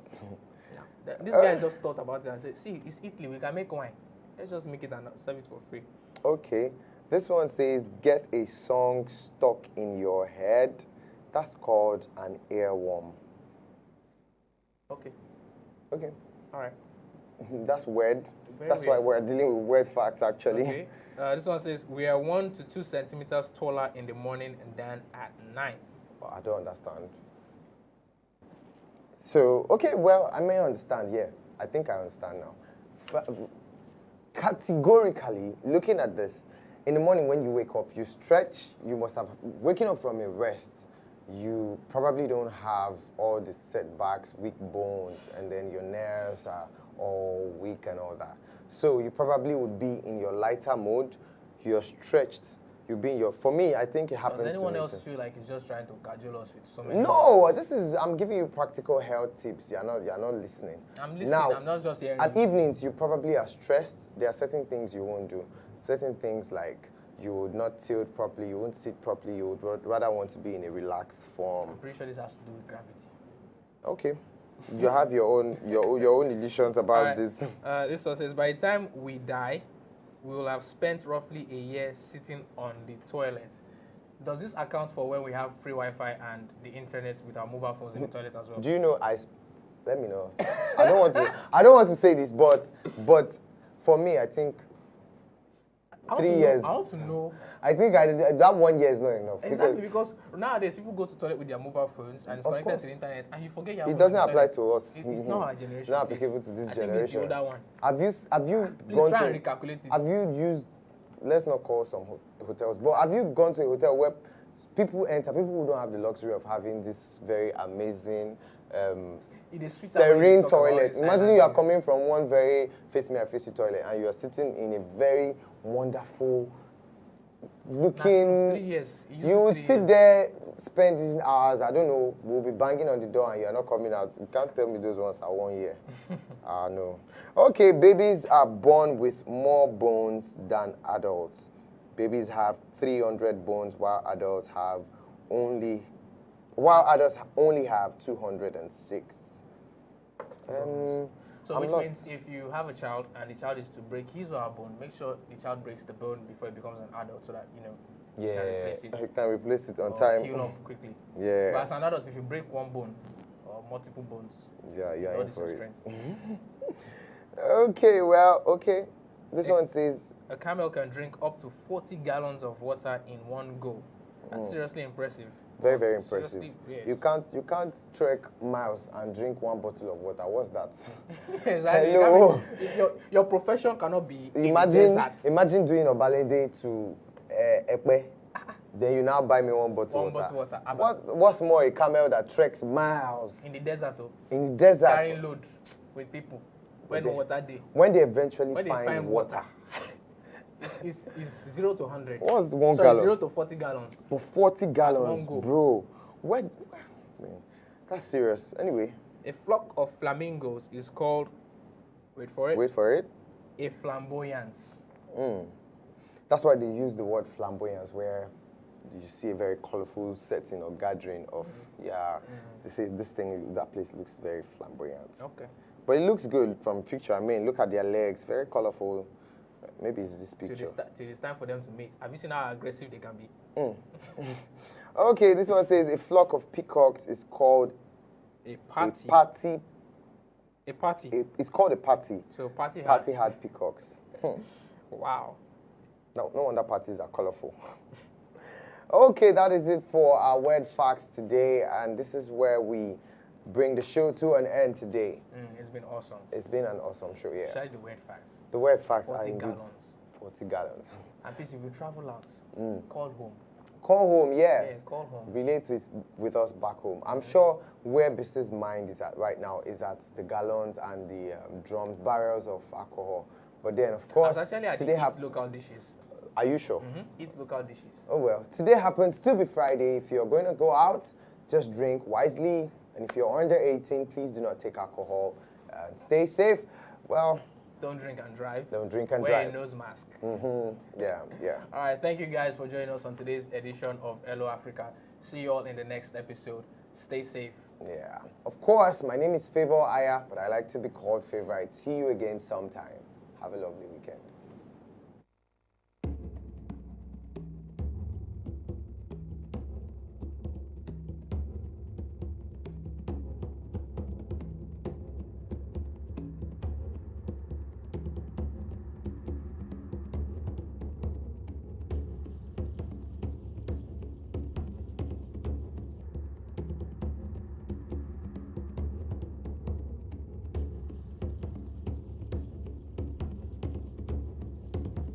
S2: Yeah. This guy just thought about it and said, see, it's Italy, we can make wine. Let's just make it and serve it for free.
S1: Okay. This one says, get a song stuck in your head. That's called an earworm.
S2: Okay.
S1: Okay.
S2: All right.
S1: That's weird. That's
S2: weird.
S1: why we're dealing with weird facts, actually.
S2: Okay. This one says, we are 1 to 2 centimeters taller in the morning than at night.
S1: Oh, I don't understand. So, okay, well, I may understand, yeah. I think I understand now. Categorically, looking at this, in the morning when you wake up, you stretch, you must have, waking up from a rest, you probably don't have all the setbacks, weak bones, and then your nerves are all weak and all that. So you probably would be in your lighter mode, you're stretched, you'll be in your, for me, I think it happens to me.
S2: Does anyone else feel like it's just trying to cajole us with so many
S1: No, I'm giving you practical health tips. You're not listening.
S2: I'm listening,
S1: now,
S2: I'm not just hearing.
S1: At evenings, you probably are stressed. There are certain things you won't do. Certain things like you would not tilt properly, you won't sit properly, you would rather want to be in a relaxed form.
S2: I'm pretty sure this has to do with gravity.
S1: Okay. You have your own editions about this.
S2: This one says, by the time we die, we will have spent roughly a year sitting on the toilet. Does this account for when we have free Wi-Fi and the internet with our mobile phones in the toilet as well?
S1: Do you know? Let me know. I don't want to say this, but for me, I think 3 years.
S2: I want to know.
S1: I think that 1 year is not enough.
S2: Exactly, because nowadays people go to the toilet with their mobile phones and it's connected to the internet, and you forget your.
S1: It doesn't apply to us.
S2: It's not our generation.
S1: It's not applicable to this generation.
S2: I think it's the older one.
S1: Have you
S2: Please
S1: gone
S2: try
S1: to?
S2: And recalculate it.
S1: Have you used? Let's not call some hotels, but have you gone to a hotel where people who don't have the luxury of having this very amazing, serene toilet? Imagine you are coming from one very face me, I face you toilet, and you are sitting in a very wonderful looking.
S2: 3 years.
S1: You would sit there, spending hours. I don't know. We'll be banging on the door, and you are not coming out. You can't tell me those ones are 1 year. No. Okay, babies are born with more bones than adults. Babies have 300 bones, while adults only have 206.
S2: So which means if you have a child and the child is to break his or her bone, make sure the child breaks the bone before it becomes an adult, so that
S1: you can replace it on time.
S2: Heal up quickly.
S1: Yeah.
S2: But as an adult, if you break one bone or multiple bones,
S1: you're in for it. Okay. This one says
S2: a camel can drink up to 40 gallons of water in one go. That's seriously impressive.
S1: Very, very impressive. You can't trek miles and drink one bottle of water. What's that?
S2: Exactly. Hello. Your profession cannot be
S1: Imagine doing a ballet day to Ekpe. Then you now buy me one bottle of water. What's more, a camel that treks miles
S2: in the desert, though.
S1: In the desert,
S2: carrying load with people. When
S1: they eventually find water.
S2: It's 0 to 100.
S1: What's 1 gallon?
S2: 0 to 40 gallons.
S1: For 40 gallons, bro. That's serious. Anyway.
S2: A flock of flamingos is called, wait for it, a flamboyance.
S1: That's why they use the word flamboyance, where you see a very colorful setting or gathering of, they say that place looks very flamboyant.
S2: Okay.
S1: But it looks good from picture. I mean, look at their legs, very colorful. Maybe it's this picture.
S2: Till it's time for them to mate. Have you seen how aggressive they can be?
S1: Okay, this one says a flock of peacocks is called
S2: a party. A party.
S1: It's called a party.
S2: So party
S1: had peacocks.
S2: Wow.
S1: No wonder parties are colorful. Okay, that is it for our word facts today, and this is where we bring the show to an end today.
S2: It's been awesome.
S1: It's been an awesome show, yeah.
S2: Especially the word facts.
S1: The word facts are
S2: 40
S1: indeed
S2: gallons.
S1: 40 gallons.
S2: And please, if you travel out, call home.
S1: Call home, yes.
S2: Yeah, call home.
S1: Relate with us back home. I'm sure where business mind is at right now is at the gallons and the drums, barrels of alcohol. But then, of course,
S2: today eat local dishes.
S1: Are you sure?
S2: Eat local dishes.
S1: Oh well, today happens to be Friday. If you're going to go out, just drink wisely. And if you're under 18, please do not take alcohol. Stay safe. Well,
S2: don't drink and drive.
S1: Don't drink and
S2: Wear
S1: drive.
S2: a nose mask.
S1: Yeah.
S2: All right, thank you guys for joining us on today's edition of Hello Africa. See you all in the next episode. Stay safe.
S1: Yeah. Of course, my name is Favor Aya, but I like to be called Favorite. See you again sometime. Have a lovely weekend.